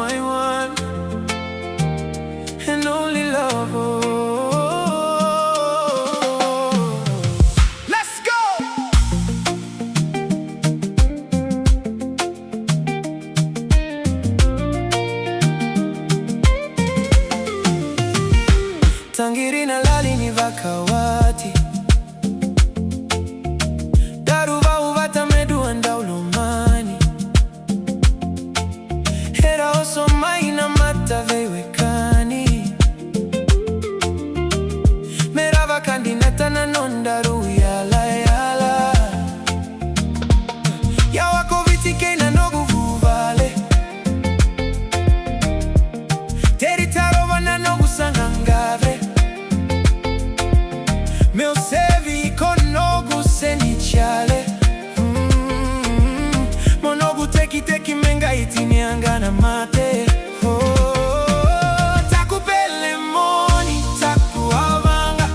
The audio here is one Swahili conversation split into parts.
my one and only love. Let's go! Tangiri na lali ni vakawati daruva uvata medu andaulomani hera oso maina mata veiwekani merava kandinata na nondaru yala yala yawako vitike na nogu vuvale teritarova na nogu sangangave meu sevi konogu senichale monogu teki teki menga itini angana mate. Taku Pele Moni, taku avanga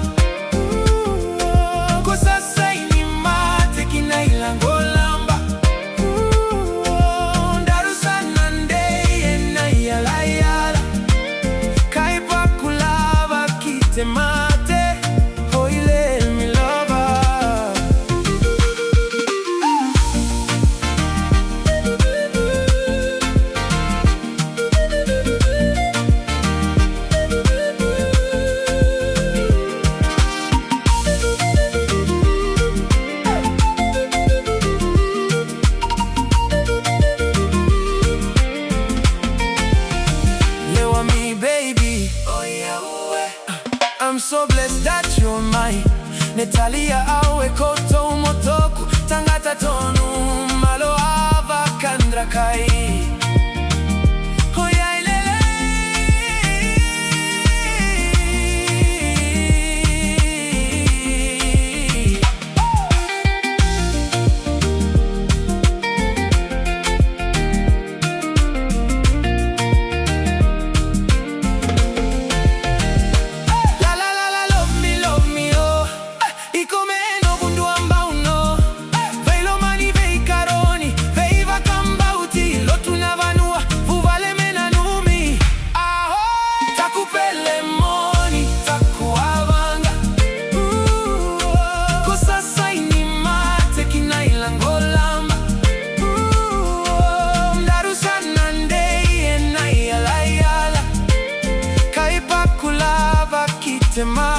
kwa sasa ini mate kina Nailagolaba Yavusa Nailagolaba na yala yala kaipa kulava kite mate. I'm so blessed that you're mine. Netalia awe koto umotoku tangata tonu malo ava kandra kai. Taku Pele Moni, taku avanga kwa sasa ini mate kina Nailagolaba Yavusa Nailagolaba na yala yala kaipa kulava kite mate.